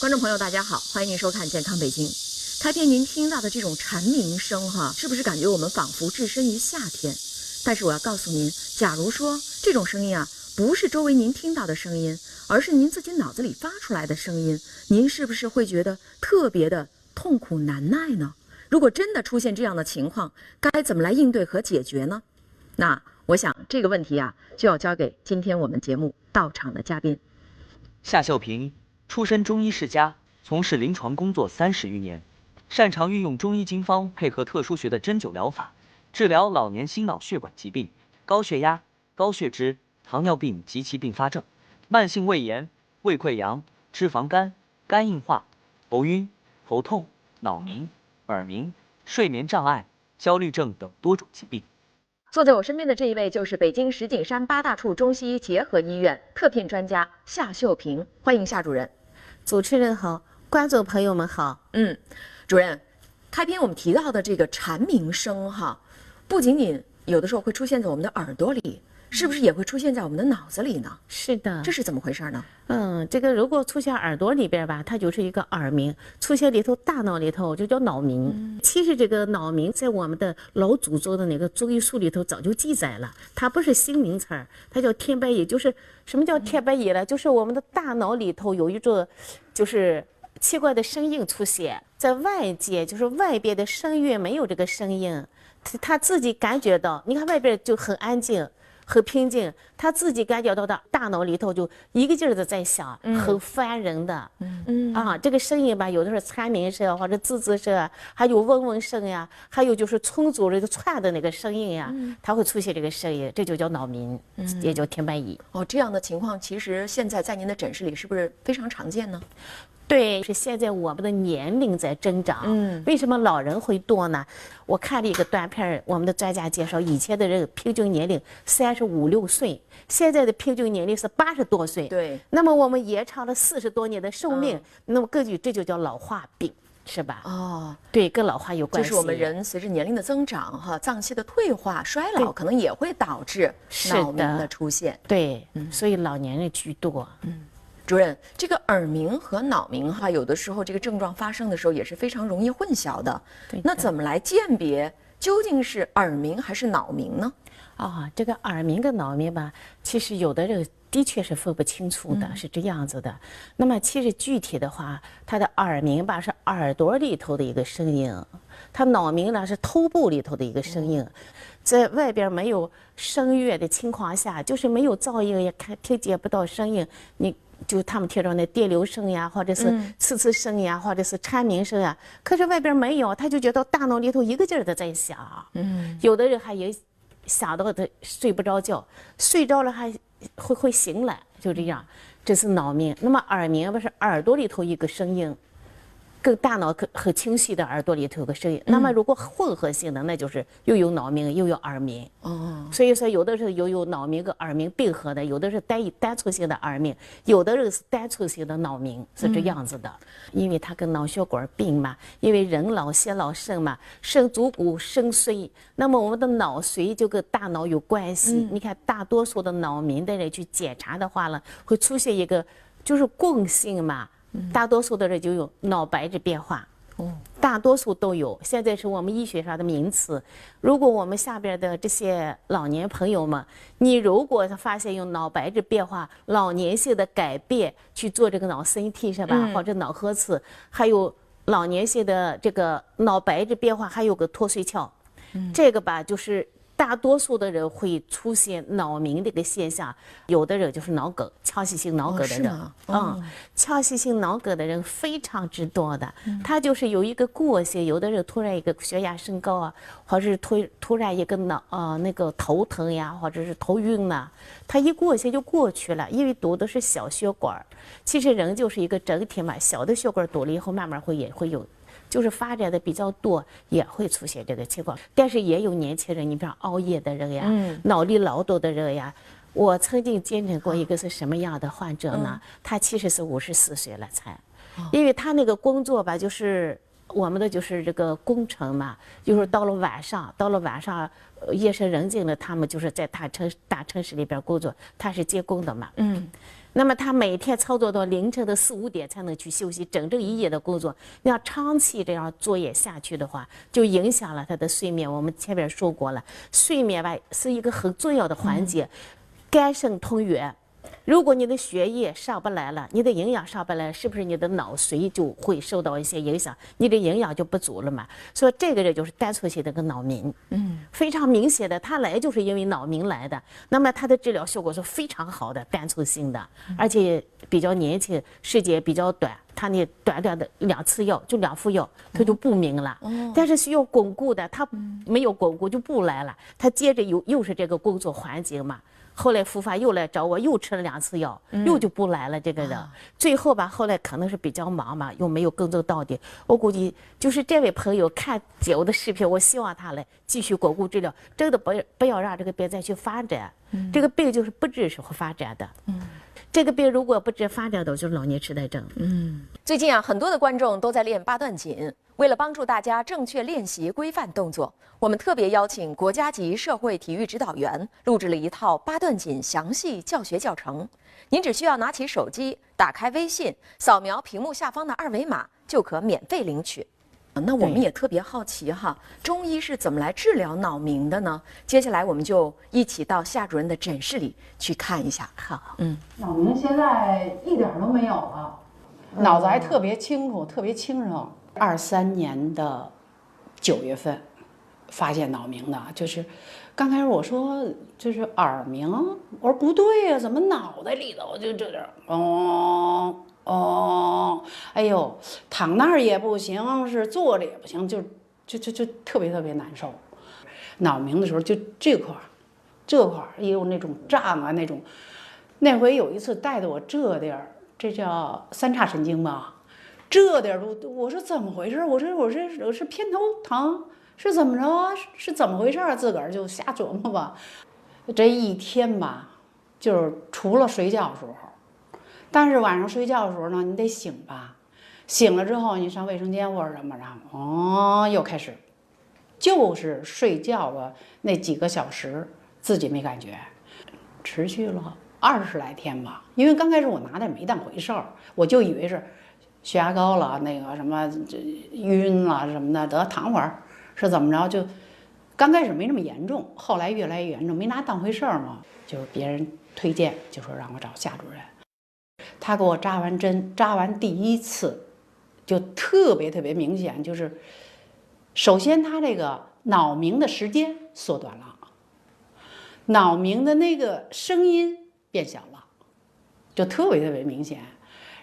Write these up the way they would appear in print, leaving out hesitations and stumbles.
观众朋友，大家好，欢迎您收看《健康北京》。开篇您听到的这种蝉鸣声，是不是感觉我们仿佛置身于夏天？但是我要告诉您，假如说这种声音不是周围您听到的声音，而是您自己脑子里发出来的声音，您是不是会觉得特别的痛苦难耐呢？如果真的出现这样的情况，该怎么来应对和解决呢？那我想这个问题就要交给今天我们节目到场的嘉宾。夏秀平出身中医世家，从事临床工作30余年，擅长运用中医经方配合特殊学的针灸疗法，治疗老年心脑血管疾病、高血压、高血脂、糖尿病及其并发症、慢性胃炎、胃溃疡、脂肪肝、肝硬化、头晕、头痛、脑鸣、耳鸣、睡眠障碍、焦虑症等多种疾病。坐在我身边的这一位就是北京石景山8大处中西医结合医院特聘专家夏秀平，欢迎夏主任。主持人好，观众朋友们好。主任，开篇我们提到的这个蝉鸣声不仅仅有的时候会出现在我们的耳朵里，是不是也会出现在我们的脑子里呢？是的。这是怎么回事呢？这个如果出现耳朵里边吧，它就是一个耳鸣；出现里头大脑里头就叫脑鸣。其实这个脑鸣在我们的老祖宗的那个中医书里头早就记载了，它不是新名词儿，它叫天白野。就是什么叫天白野呢？就是我们的大脑里头有一种就是奇怪的声音出现，在外界就是外边的声乐没有这个声音，他自己感觉到，你看外边就很安静很平静，他自己感觉到的大脑里头就一个劲儿的在响，很烦人的。这个声音吧，有的是蝉鸣声或者吱吱声，还有嗡嗡声呀，还有就是重组里头串的那个声音呀，它会出现这个声音，这就叫脑鸣，也叫天白蚁。这样的情况其实现在在您的诊室里是不是非常常见呢？对，是现在我们的年龄在增长。为什么老人会多呢？我看了一个短片，我们的专家介绍，以前的人平均年龄35、6岁，现在的平均年龄是80多岁。对，那么我们延长了40多年的寿命，那么根据这就叫老化病，是吧？对，跟老化有关系。就是我们人随着年龄的增长，脏器的退化、衰老，可能也会导致脑鸣的出现。对，所以老年人居多。主任，这个耳鸣和脑鸣有的时候这个症状发生的时候也是非常容易混淆的。那怎么来鉴别究竟是耳鸣还是脑鸣呢？这个耳鸣跟脑鸣吧，其实有的人的确是分不清楚的，是这样子的。那么其实具体的话，他的耳鸣吧是耳朵里头的一个声音，他脑鸣呢是头部里头的一个声音。在外边没有声乐的情况下，就是没有噪音，也听见不到声音，就他们听到那电流声呀，或者是呲呲声呀，或者是蝉鸣声呀，可是外边没有，他就觉得大脑里头一个劲儿的在响。有的人还有想到的睡不着觉，睡着了还会醒来，就这样，这是脑鸣。那么耳鸣不是耳朵里头一个声音，跟大脑很清晰的耳朵里头有个声音。那么如果混合性的，那就是又有脑鸣又有耳鸣。所以说有的是有脑鸣跟耳鸣并合的，有的是单纯性的耳鸣，有的人是单纯性的脑鸣，是这样子的。因为它跟脑血管病嘛，因为人老血老肾嘛，肾主骨肾髓，那么我们的脑髓就跟大脑有关系。你看大多数的脑鸣的人去检查的话呢，会出现一个就是共性嘛，大多数的人就有脑白质变化。大多数都有，现在是我们医学上的名词。如果我们下边的这些老年朋友们，你如果发现有脑白质变化、老年性的改变，去做这个脑 CT 是吧，或者脑核磁，还有老年性的这个脑白质变化，还有个脱髓鞘，这个吧就是大多数的人会出现脑鸣这个现象，有的人就是脑梗，腔隙性脑梗的人。腔隙性脑梗的人非常之多的，他就是有一个过性，有的人突然一个血压升高或者是突然一个那个头疼呀，或者是头晕呐，他一过性就过去了，因为堵的是小血管。其实人就是一个整体嘛，小的血管堵了以后，慢慢也会有。就是发展的比较多，也会出现这个情况。但是也有年轻人，你比方熬夜的人呀，脑力劳动的人呀。我曾经见证过一个是什么样的患者呢？他其实是54岁了才，因为他那个工作吧，就是我们的就是这个工程嘛，就是到了晚上夜深人静了，他们就是在大城市里边工作，他是接工的嘛。那么他每天操作到凌晨的4、5点才能去休息，整整一夜的工作。那样长期这样作业下去的话，就影响了他的睡眠。我们前面说过了，睡眠吧是一个很重要的环节，肝肾通源。如果你的血液上不来了，你的营养上不来，是不是你的脑髓就会受到一些影响？你的营养就不足了嘛。所以这个人就是单纯性的个脑鸣，非常明显的，他来就是因为脑鸣来的。那么他的治疗效果是非常好的，单纯性的，而且比较年轻，时间比较短。他那短短的2次药，就2副药，他就不明了。但是需要巩固的，他没有巩固就不来了。他接着又是这个工作环境嘛。后来复发又来找我，又吃了2次药，又就不来了。这个人最后吧，后来可能是比较忙嘛，又没有跟踪到底。我估计就是这位朋友看姐我的视频，我希望他来继续巩固治疗，真的不要让这个病再去发展。这个病就是不治是会发展的。这个病如果不治发展的，就是老年痴呆症。最近啊，很多的观众都在练八段锦。为了帮助大家正确练习规范动作，我们特别邀请国家级社会体育指导员录制了一套八段锦详细教学教程。您只需要拿起手机，打开微信，扫描屏幕下方的2维码，就可免费领取。那我们也特别好奇哈，中医是怎么来治疗脑鸣的呢？接下来我们就一起到夏主任的诊室里去看一下。好，脑鸣现在一点都没有了，脑子还特别清楚，特别清醒。23年的9月份发现脑鸣的，就是刚开始我说就是耳鸣，我说不对呀，怎么脑袋里头就这点哎呦，躺那儿也不行，是坐着也不行，就特别难受。脑鸣的时候就这块儿也有那种胀啊那种。那回有一次带的我这点儿，这叫三叉神经吧。这点都，我说怎么回事？我是偏头疼，是怎么着？是怎么回事？自个儿就瞎琢磨吧。这一天吧，就是除了睡觉的时候，但是晚上睡觉的时候呢，你得醒吧。醒了之后，你上卫生间或者什么，然后又开始，就是睡觉的那几个小时自己没感觉，持续了20来天吧。因为刚开始我拿的没当回事儿，我就以为是血压高了，那个什么晕了什么的，得躺会儿是怎么着？就刚开始没那么严重，后来越来越严重，没拿当回事儿嘛。就是别人推荐，就说让我找夏主任。他给我扎完针，扎完第1次就特别明显，就是首先他这个脑鸣的时间缩短了，脑鸣的那个声音变小了，就特别明显。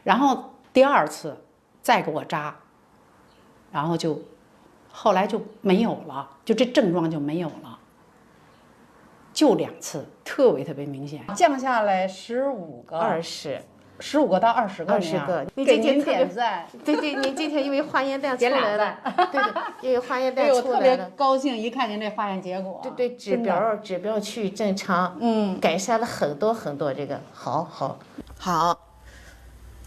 然后第2次再给我扎，然后就后来就没有了，就这症状就没有了，就2次特别明显，降下来15个，15个到20个20个。你给您点赞。对，您今天因为化验单出来了，对，因为化验单出来了，我特别高兴，一看见这化验结果。对，指标趋于正常，改善了很多这个，好。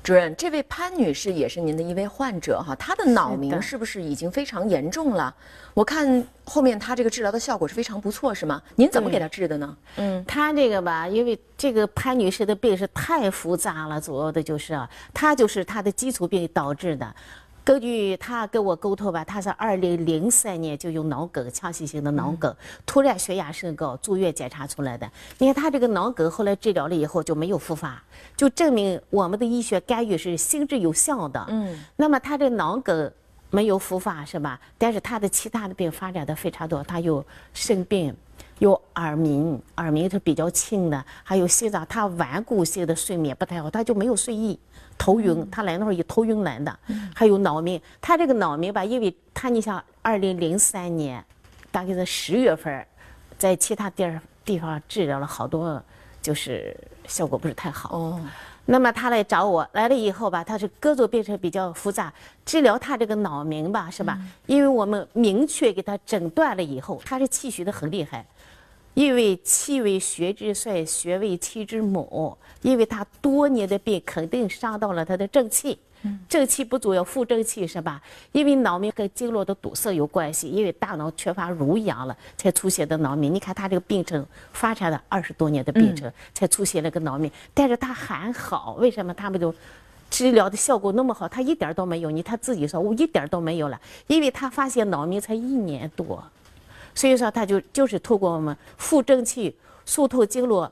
主任，这位潘女士也是您的一位患者哈，她的脑鸣是不是已经非常严重了？我看后面她这个治疗的效果是非常不错，是吗？您怎么给她治的呢？她这个吧，因为这个潘女士的病是太复杂了，主要的就是她的基础病导致的。根据他跟我沟通吧，他是2003年就有脑梗，腔隙性的脑梗，突然血压升高，住院检查出来的。你看他这个脑梗后来治疗了以后就没有复发，就证明我们的医学干预是行之有效的。那么他这脑梗没有复发是吧？但是他的其他的病发展的非常多，他有肾病，有耳鸣是比较轻的，还有心脏，他顽固性的睡眠不太好，他就没有睡意。头晕，他来那会儿以头晕来的，还有脑鸣。他这个脑鸣吧，因为你像2003年，大概在10月份，在其他地方治疗了好多，就是效果不是太好。那么他来找我来了以后吧，他是各种病程比较复杂，治疗他这个脑鸣吧，是吧？因为我们明确给他诊断了以后，他是气虚的很厉害。因为气为血之帅，血为气之母。因为他多年的病肯定伤到了他的正气，正气不足要负正气是吧？因为脑鸣跟经络的堵塞有关系，因为大脑缺乏濡养了才出现的脑鸣。你看他这个病程发展了20多年的病程，才出现了个脑鸣，但是他还好，为什么他们就治疗的效果那么好？他一点都没有，他自己说我一点都没有了，因为他发现脑鸣才1年多，所以说他就是透过我们扶正气、疏透经络、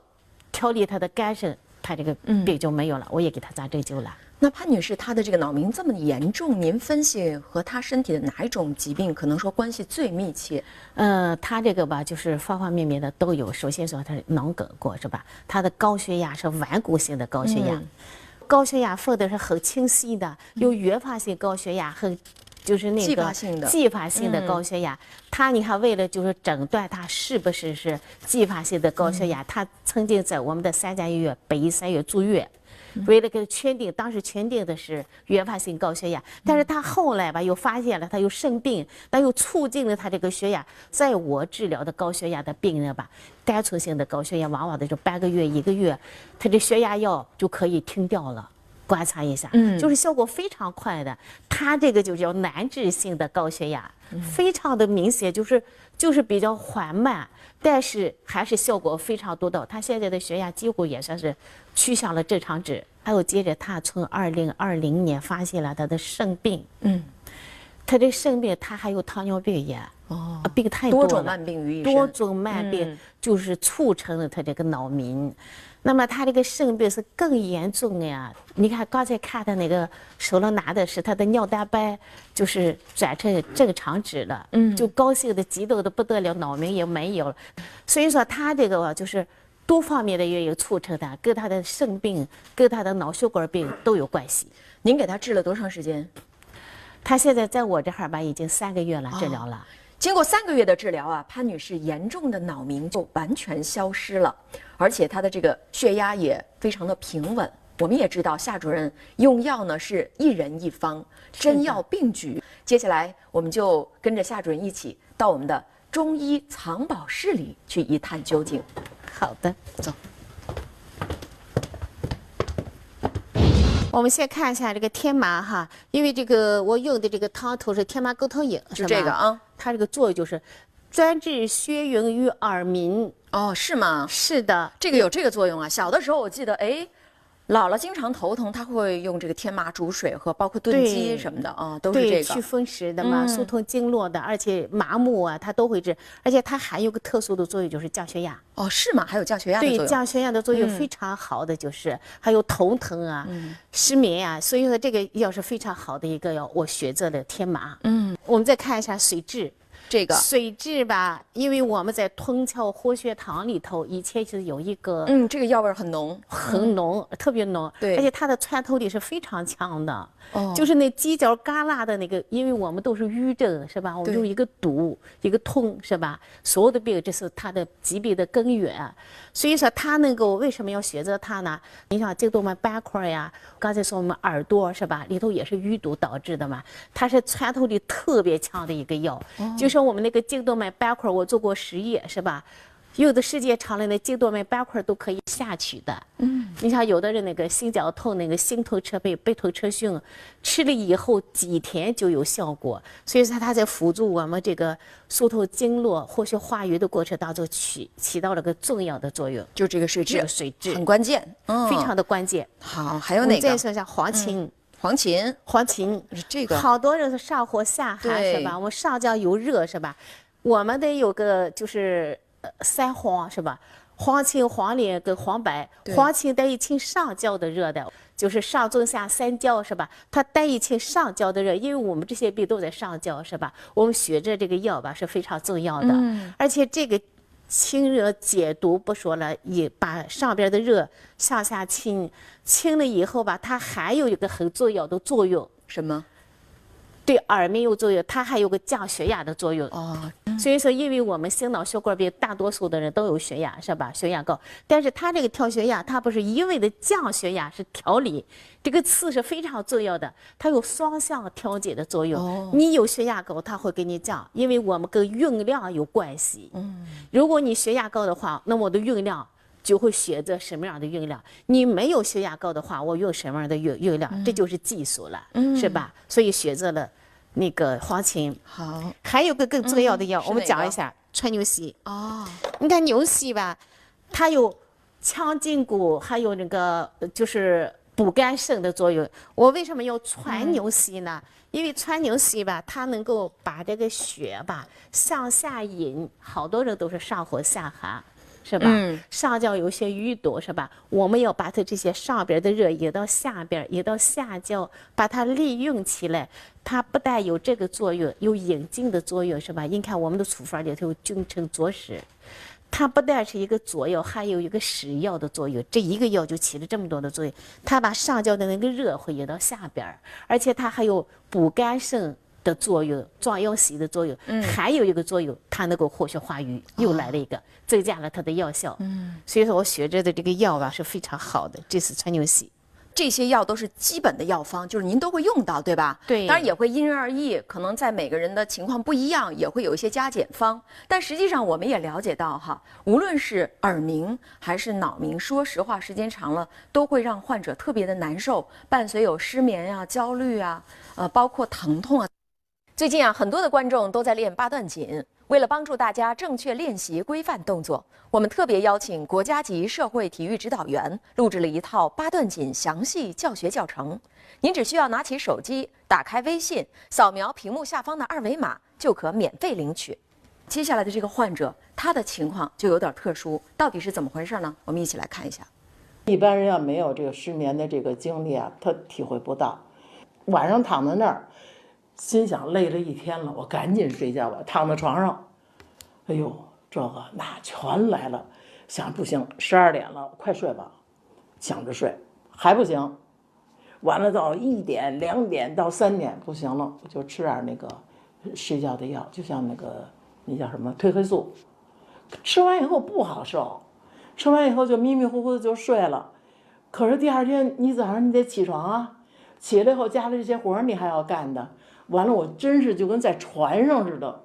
调理他的肝肾，他这个病就没有了。我也给他扎针灸了。那潘女士她的这个脑鸣这么严重，您分析和她身体的哪一种疾病可能说关系最密切？她这个吧，就是方方面面的都有。首先说她是脑梗过是吧？她的高血压是顽固性的高血压，高血压分的是很清晰的，有原发性高血压和就是那个继发性的高血压。他你看，为了就是诊断他是不是继发性的高血压，他曾经在我们的3家医院北医3院住院。为了给确定，当时确定的是原发性高血压，但是他后来吧又发现了他又生病，但又促进了他这个血压。在我治疗的高血压的病人吧，单纯性的高血压往往的就半个月1个月，他这血压药就可以停掉了。观察一下，就是效果非常快的。他这个就叫难治性的高血压，非常的明显，就是比较缓慢，但是还是效果非常多的。他现在的血压几乎也算是趋向了正常值。还有接着他从2020年发现了他的肾病，他这肾病他还有糖尿病也。病太多了，多种慢病于一身，多种慢病就是促成了他这个脑鸣。那么他这个肾病是更严重呀！你看刚才看他那个手上拿的是他的尿蛋白，就是转成正常值了，就高兴的激动的不得了，脑鸣也没有了。所以说他这个就是多方面的原因促成的，跟他的肾病、跟他的脑血管病都有关系。您给他治了多长时间？他现在在我这儿吧，已经3个月了，治疗了。经过3个月的治疗啊，潘女士严重的脑鸣就完全消失了，而且她的这个血压也非常的平稳。我们也知道夏主任用药呢是1人1方，针药并举。接下来我们就跟着夏主任一起到我们的中医藏宝室里去一探究竟。好的，走。我们先看一下这个天麻哈，因为这个我用的这个汤头是天麻钩藤饮，就这个啊，它这个作用就是专治眩晕与耳鸣。哦，是吗？是的，这个有这个作用啊。小的时候我记得，姥姥经常头疼，她会用这个天麻煮水喝，包括炖鸡什么的啊，都是这个。对，祛风湿的嘛，疏通经络的，而且麻木啊，它都会治，而且它还有个特殊的作用，就是降血压。哦，是吗？还有降血压的作用？对，降血压的作用非常好的，就是还有头疼啊、失眠啊，所以说这个药是非常好的一个药，我选择了天麻。我们再看一下水蛭。这个水蛭吧，因为我们在通窍活血汤里头，以前是有一个，这个药味很浓，很浓，特别浓，对，而且它的穿透力是非常强的，就是那犄角旮旯的那个，因为我们都是瘀症是吧？我们就一个堵，一个痛是吧？所有的病，这是它的疾病的根源，所以说它能够为什么要选择它呢？你像颈动脉斑块呀，刚才说我们耳朵是吧？里头也是淤堵导致的嘛，它是穿透力特别强的一个药，就是我们那个颈动脉斑块，我做过实验是吧？有的时间长了，那颈动脉斑块都可以下去的。你像有的人那个心绞痛、那个心头侧背、背痛侧胸，吃了以后几天就有效果。所以说它在辅助我们这个疏通经络、活血化瘀的过程当中起到了个重要的作用。就这个水蛭，水蛭很关键，非常的关键。好，还有哪个？再说一下黄芩。黄芩这个好多人是上火下寒是吧？我们上焦有热是吧？我们得有个就是3黄是吧？黄芩、黄连跟黄柏，黄芩带一清上焦的热的，就是上中下3焦是吧？它带一清上焦的热，因为我们这些病都在上焦是吧？我们选择这个药吧是非常重要的，而且这个清热解毒不说了，也把上边的热向下清了以后吧，它还有一个很重要的作用，什么？对耳鸣有作用，它还有个降血压的作用。所以说，因为我们心脑血管病大多数的人都有血压是吧？血压高，但是它这个调血压，它不是一味的降血压，是调理。这个词是非常重要的，它有双向调节的作用。你有血压高，它会给你降，因为我们跟运量有关系。如果你血压高的话，那么我的运量就会选择什么样的用料。你没有血压高的话，我用什么样的用料，这就是技术了，是吧？所以选择了那个黄芩。好，还有个更重要的药，我们是哪个讲一下川牛膝。哦，你看牛膝吧，它有强筋骨，还有那个就是补肝肾的作用。我为什么要川牛膝呢？因为川牛膝吧，它能够把这个血吧向下引，好多人都是上火下寒。是吧？上焦有些淤堵，是吧？我们要把它这些上边的热引到下边，引到下焦，把它利用起来。它不但有这个作用，有引经的作用，是吧？你看我们的处方里头有君臣佐使，它不但是一个佐药，还有一个使药的作用。这一个药就起了这么多的作用，它把上焦的那个热会引到下边，而且它还有补肝肾的作用，壮阳息的作用，还有一个作用，它能够活血化瘀，又来了一个，增加了它的药效。所以说我学着的这个药吧是非常好的，这是川牛膝。这些药都是基本的药方，就是您都会用到，对吧？对当然也会因人而异，可能在每个人的情况不一样，也会有一些加减方。但实际上我们也了解到哈，无论是耳鸣还是脑鸣，说实话，时间长了都会让患者特别的难受，伴随有失眠啊、焦虑啊，包括疼痛啊。最近啊，很多的观众都在练八段锦。为了帮助大家正确练习规范动作，我们特别邀请国家级社会体育指导员录制了一套八段锦详细教学教程。您只需要拿起手机，打开微信，扫描屏幕下方的二维码，就可免费领取。接下来的这个患者，他的情况就有点特殊，到底是怎么回事呢？我们一起来看一下。一般人要没有这个失眠的这个经历啊，他体会不到。晚上躺在那儿，心想累了一天了，我赶紧睡觉吧。躺在床上，哎呦，这个那全来了。想不行，12点了，快睡吧。想着睡，还不行。完了到1点、2点到3点不行了，我就吃点那个睡觉的药，就像那个那叫什么褪黑素。吃完以后不好受，吃完以后就迷迷糊糊的就睡了。可是第2天你早上你得起床啊，起来以后家里这些活你还要干的。完了，我真是就跟在船上似的，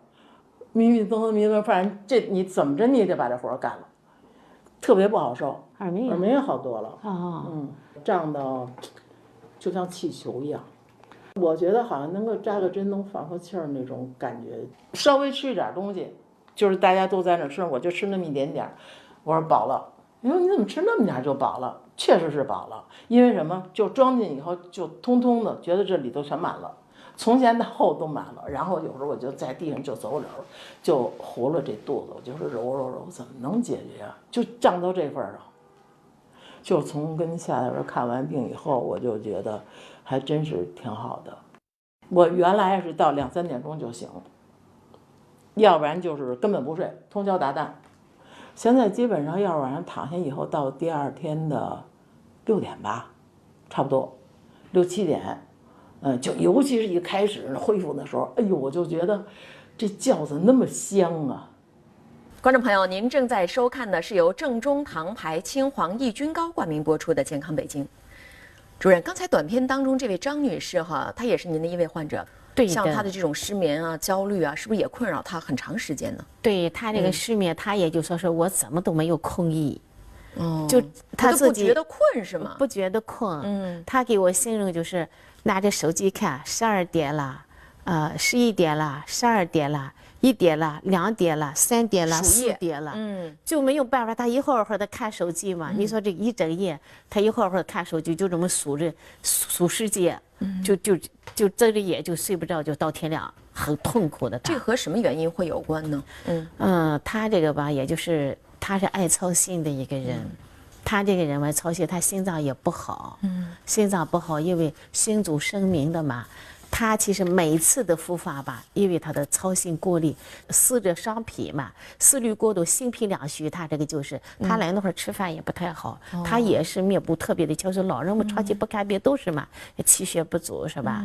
迷迷瞪瞪迷瞪，反正这你怎么着你也得把这活干了，特别不好受。耳鸣也好多了，哦，胀到就像气球一样。我觉得好像能够扎个针能放口气儿那种感觉。稍微吃一点东西，就是大家都在那吃，我就吃那么一点点，我说饱了。你说你怎么吃那么点就饱了？确实是饱了，因为什么？就装进以后就通通的，觉得这里头全满了。从前到后都满了，然后有时候我就在地上就走柳，就糊了这肚子，我就是揉揉揉，怎么能解决呀？就胀到这份儿上。就从跟夏大夫看完病以后，我就觉得还真是挺好的。我原来是到2、3点钟就醒，要不然就是根本不睡，通宵达旦。现在基本上要是晚上躺下以后，到第2天的6点吧，差不多6、7点。就尤其是一开始恢复的时候，哎呦，我就觉得这觉子那么香啊！观众朋友，您正在收看的是由正宗堂牌青黄抑菌膏冠名播出的《健康北京》。主任，刚才短片当中这位张女士哈，她也是您的一位患者。对的，像她的这种失眠啊、焦虑啊，是不是也困扰她很长时间呢？对她这个失眠，她也就说是我怎么都没有空意。就她自己不觉得困是吗？不觉得困。她给我形容就是拿着手机看，12点了，11点了，12点了，1点了，2点了，3点了，4点了，就没有办法。她一会儿的看手机嘛，你说这一整夜，她一会儿看手机，就这么数时间，就睁着眼就睡不着，就到天亮，很痛苦的。这和什么原因会有关呢？她这个吧，也就是她是爱操心的一个人。他这个人嘛，操心，他心脏也不好，心脏不好，因为心主生命的嘛。他其实每次的复发吧，因为他的操心过力，思着伤脾嘛，思虑过度，心脾两虚。他这个就是他来那会儿吃饭也不太好，他也是面部特别的憔悴。老人们长期不看病都是嘛，气血不足是吧？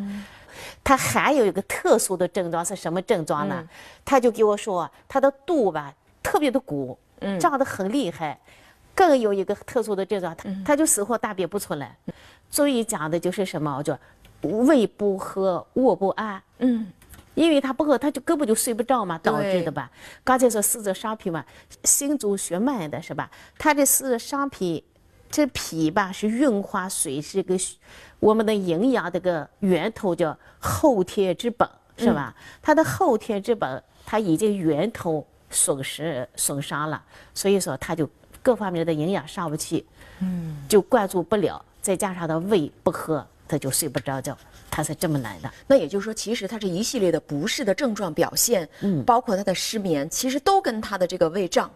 他还有一个特殊的症状是什么症状呢？他就给我说，他的肚吧特别的鼓，胀得很厉害。更有一个特殊的症状，他就死活大便不出来。中医讲的就是什么？叫胃不和，卧不安。因因为他不喝，他就根本就睡不着嘛，导致的吧。刚才说四肢伤脾嘛，心主血脉的是吧？他这四肢伤脾，这脾吧是运化水，是个我们的营养这个源头，叫后天之本，是吧？它的后天之本，它已经源头损伤了，所以说它就各方面的营养上不去，就灌注不了，再加上他胃不和，他就睡不着觉。它是这么来的。那也就是说，其实它这一系列的不适的症状表现，包括他的失眠，其实都跟他的这个胃胀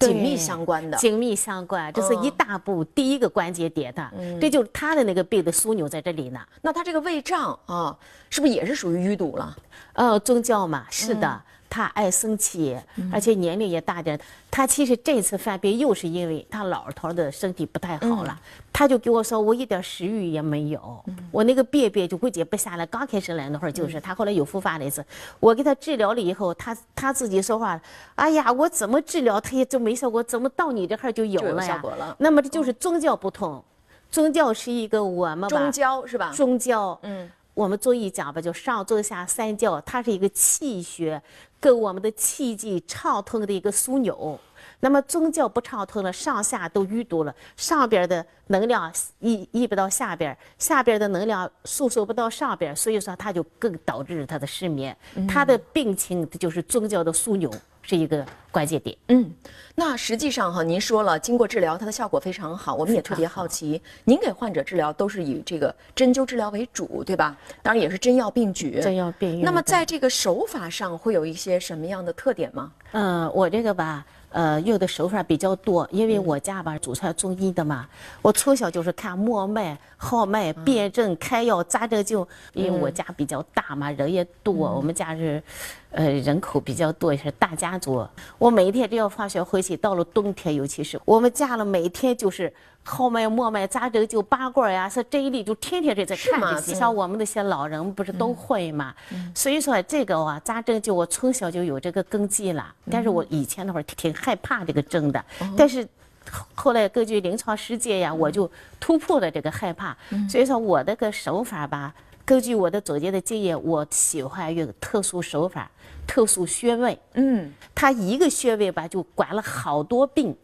紧密相关的。紧密相关，这是一大步第一个关节点的，这就是他的那个病的枢纽在这里呢。那他这个胃胀啊，是不是也是属于淤堵了？宗教嘛，是的。他爱生气，而且年龄也大点。他其实这次犯病又是因为他老头的身体不太好了，他就给我说我一点食欲也没有，我那个便就会解不下来。刚开始来那会儿就是，他后来有复发了一次，我给他治疗了以后，他自己说话，哎呀，我怎么治疗他也就没效果，怎么到你这儿就有了呀？那么这就是宗教不同，宗教是一个我们吧，中焦是吧？中焦，我们中医讲吧，就上中下三焦，它是一个气血跟我们的气机畅通的一个枢纽。那么中焦不畅通了，上下都淤堵了，上边的能量移不到下边，下边的能量输送不到上边，所以说它就更导致它的失眠。它的病情就是中焦的枢纽。是一个关键点。那实际上哈，您说了，经过治疗，它的效果非常好。我们也特别好奇，您给患者治疗都是以这个针灸治疗为主，对吧？当然也是针药并举。针药并用。那么在这个手法上会有一些什么样的特点吗？我这个吧，用的手法比较多，因为我家吧祖传中医的嘛，我从小就是看摸脉、号脉、辨证、开药、扎针灸。因为我家比较大嘛，人也多，我们家是，人口比较多，也是大家族。我每天只要放学回去，到了冬天，尤其是我们家了，每天就是号脉、摸脉、扎针灸、拔罐呀，是这一类，就天天这在看这些。像我们那些老人不是都会嘛？所以说这个啊，扎针灸我从小就有这个根基了。但是我以前那会儿挺害怕这个针的，但是后来根据临床实践呀，我就突破了这个害怕。所以说我这个手法吧，根据我的总结的经验，我喜欢用特殊手法、特殊穴位。它一个穴位吧，就管了好多病。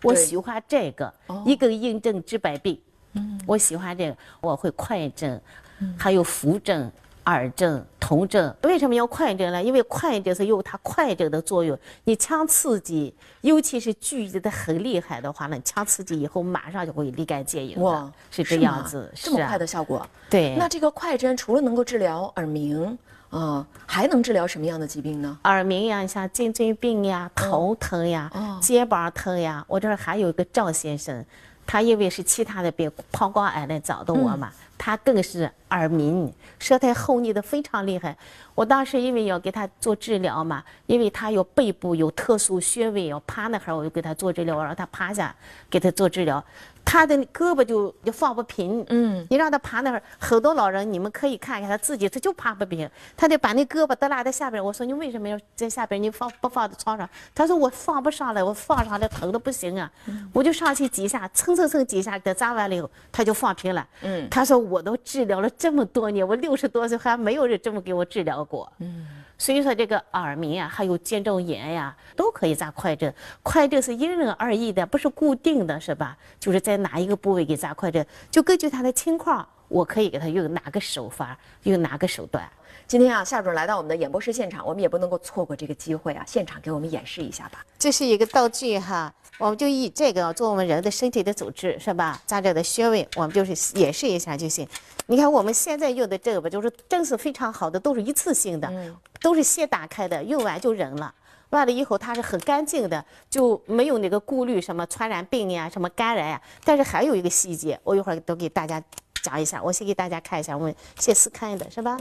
我喜欢这个，一个应症治百病。我喜欢这个，我会快诊，还有扶诊、耳症、同症。为什么要快诊呢？因为快诊是有它快诊的作用。你强刺激，尤其是聚集的很厉害的话呢，强刺激以后马上就会立竿见影的。哇，是这样子，这么快的效果？对。那这个快诊除了能够治疗耳鸣还能治疗什么样的疾病呢？耳鸣呀，像颈椎病呀、头疼呀、肩膀疼呀。我这儿还有一个赵先生，他因为是其他的病，膀胱癌来找的我嘛，他更是耳鸣，舌苔厚腻的非常厉害。我当时因为要给他做治疗嘛，因为他有背部有特殊穴位要趴那会儿，我就给他做治疗，我让他趴下给他做治疗。他的胳膊就放不平，你让他爬那会儿，很多老人你们可以看看他自己，他就爬不平，他得把那胳膊都拉在下边。我说你为什么要在下边？你不放在床上？他说我放不上来，我放上来疼的不行啊。我就上去几下，蹭几下给他扎完了以后，他就放平了。他说我都治疗了这么多年，我60多岁还没有人这么给我治疗过。所以说这个耳鸣啊，还有肩周炎呀，都可以扎快诊。快诊是因人而异的，不是固定的，是吧？就是在哪一个部位给扎快诊，就根据他的情况，我可以给他用哪个手法，用哪个手段。今天啊，夏主任来到我们的演播室现场，我们也不能够错过这个机会啊，现场给我们演示一下吧。这是一个道具哈，我们就以这个做我们人的身体的组织，是吧？扎这的穴位，我们就是演示一下就行。你看我们现在用的这个吧，就是针是非常好的，都是一次性的，都是先打开的，用完就扔了。完了以后它是很干净的，就没有那个顾虑什么传染病呀、什么感染呀。但是还有一个细节，我一会儿都给大家讲一下。我先给大家看一下，我们先撕开的是吧？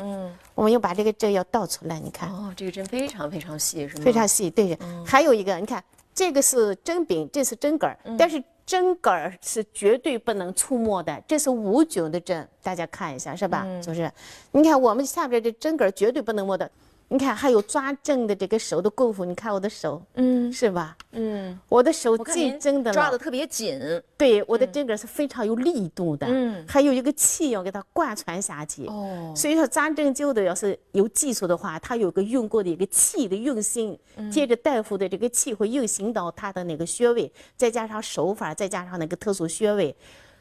我们又把这个针要倒出来，你看。这个针非常非常细，是吗？非常细，对。还有一个，你看这个是针柄，这是针杆，但是针杆是绝对不能触摸的，这是无菌的针，大家看一下是吧？就是，你看我们下边的针杆绝对不能摸的。你看还有抓正的这个手的功夫，你看我的手，是吧？我的手我看您劲真的了，抓的特别紧，对，我的这个是非常有力度的，还有一个气要给它贯穿下去。哦，所以说扎针灸的要是有技术的话，它有个用过的一个气的运行，接着大夫的这个气会运行到它的那个穴位，再加上手法，再加上那个特殊穴位，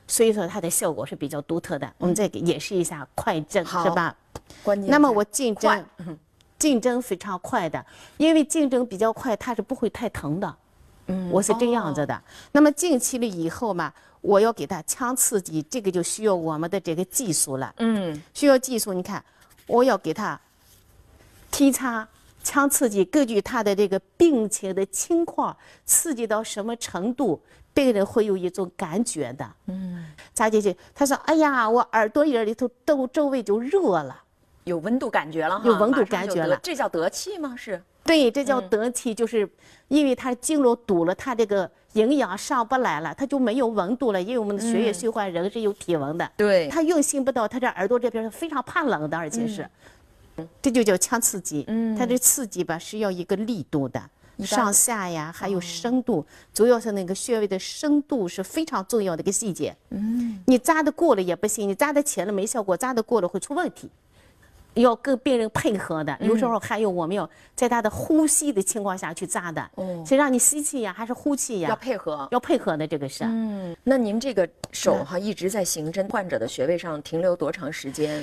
所以说它的效果是比较独特的。我们再给演示一下快针，是吧？关键那么我进快针，进针非常快的，因为进针比较快，它是不会太疼的。我是这样子的。那么进去了以后嘛，我要给它强刺激，这个就需要我们的这个技术了。需要技术。你看，我要给它提插强刺激，根据他的这个病情的情况，刺激到什么程度，病人会有一种感觉的。扎进去，他说：“哎呀，我耳朵眼里头都周围就热了。”有温度感觉了哈，有温度马上就感觉了这叫得气吗？是。对，这叫得气，就是因为它经络堵了，它这个营养上不来了，它就没有温度了。因为我们的血液循环人是有体温的，对，它运行不到，它这耳朵这边是非常怕冷的，而且是，这就叫强刺激。它这刺激吧是要一个力度的，上下呀，还有深度，主要是那个穴位的深度是非常重要的一个细节。你扎得过了也不行，你扎得浅了没效果，扎得过了会出问题。要跟病人配合的，有时候还有我们要在他的呼吸的情况下去扎的，是让你吸气呀还是呼气呀？要配合，要配合的这个是。那您这个手哈一直在行针患者的穴位上停留多长时间？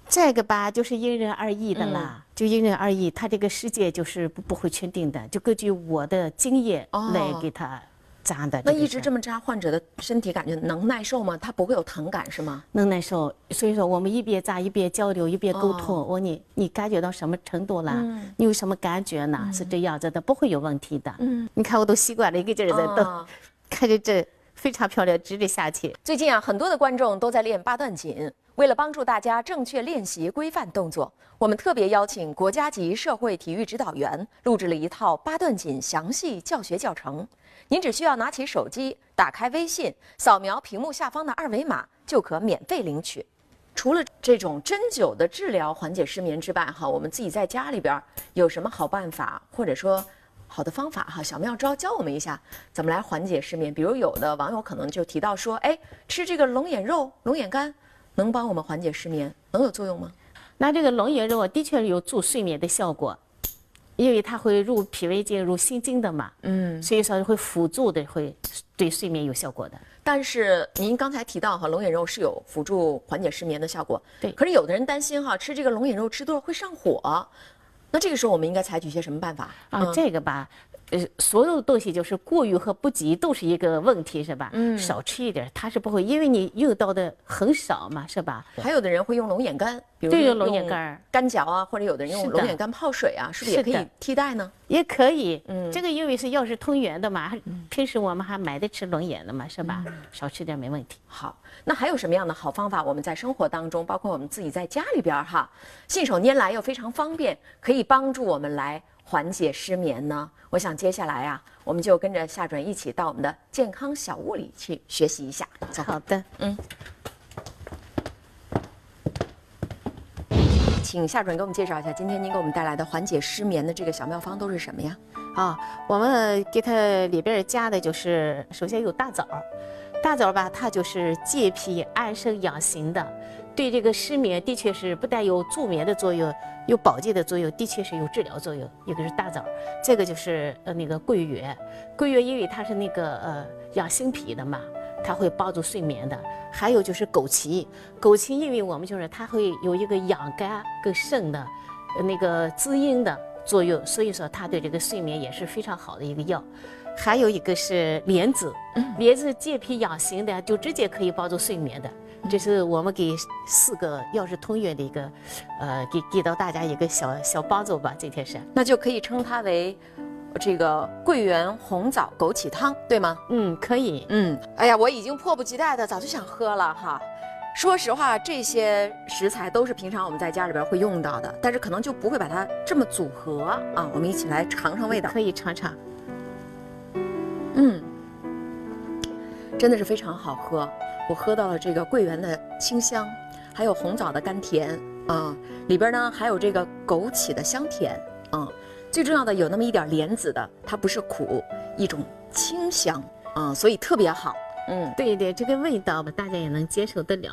这个吧，就是因人而异的啦，就因人而异，他这个时间就是不会确定的，就根据我的经验来给他扎的。那一直这么扎，患者的身体感觉能耐受吗？他不会有疼感是吗？能耐受，所以说我们一边扎一边交流，一边沟通。我问你感觉到什么程度了？你有什么感觉呢？是这样子的，不会有问题的。你看我都习惯了，一个劲儿在动，看着这非常漂亮，直着下去。最近啊，很多的观众都在练八段锦。为了帮助大家正确练习规范动作，我们特别邀请国家级社会体育指导员录制了一套八段锦详细教学教程。您只需要拿起手机，打开微信，扫描屏幕下方的二维码，就可免费领取。除了这种针灸的治疗缓解失眠之外，哈，我们自己在家里边有什么好办法，或者说好的方法哈，小妙招教我们一下怎么来缓解失眠。比如有的网友可能就提到说，哎，吃这个龙眼肉、龙眼干能帮我们缓解失眠，能有作用吗？那这个龙眼肉啊，的确有助睡眠的效果。因为它会入脾胃经、入心经的嘛，所以说会辅助的，会对睡眠有效果的。但是您刚才提到哈，龙眼肉是有辅助缓解失眠的效果，对。可是有的人担心哈，吃这个龙眼肉吃多了会上火，那这个时候我们应该采取些什么办法啊？这个吧，所有的东西就是过于和不及都是一个问题，是吧？少吃一点，它是不会，因为你用到的很少嘛，是吧？还有的人会用龙眼干，比如用龙眼干干嚼啊，或者有的人用龙眼干泡水啊，是不是也可以替代呢？也可以，这个因为是药食同源的嘛，平时我们还买的吃龙眼的嘛，是吧？少吃点没问题。好，那还有什么样的好方法？我们在生活当中，包括我们自己在家里边哈，信手拈来又非常方便，可以帮助我们来缓解失眠呢？我想接下来啊，我们就跟着夏准一起到我们的健康小屋里去学习一下。好的，请夏准给我们介绍一下，今天您给我们带来的缓解失眠的这个小妙方都是什么呀？我们给它里边加的就是，首先有大枣，大枣吧，它就是健脾安神养心的，对这个失眠的确是不但有助眠的作用，有保健的作用，的确是有治疗作用。一个是大枣，这个就是那个桂圆，桂圆因为它是那个养心脾的嘛，它会帮助睡眠的。还有就是枸杞，枸杞因为我们就是它会有一个养肝跟肾的那个滋阴的作用，所以说它对这个睡眠也是非常好的一个药。还有一个是莲子，莲子健脾养心的，就直接可以帮助睡眠的。这是我们给4个药食同源的一个，给到大家一个小帮助吧。今天是，那就可以称它为这个桂圆红枣枸杞汤，对吗？可以。哎呀，我已经迫不及待的早就想喝了哈。说实话，这些食材都是平常我们在家里边会用到的，但是可能就不会把它这么组合啊。我们一起来尝尝味道。可以尝尝。真的是非常好喝。我喝到了这个桂圆的清香，还有红枣的甘甜，里边呢还有这个枸杞的香甜，最重要的有那么一点莲子的，它不是苦，一种清香，所以特别好。对对，这个味道吧，大家也能接受得了。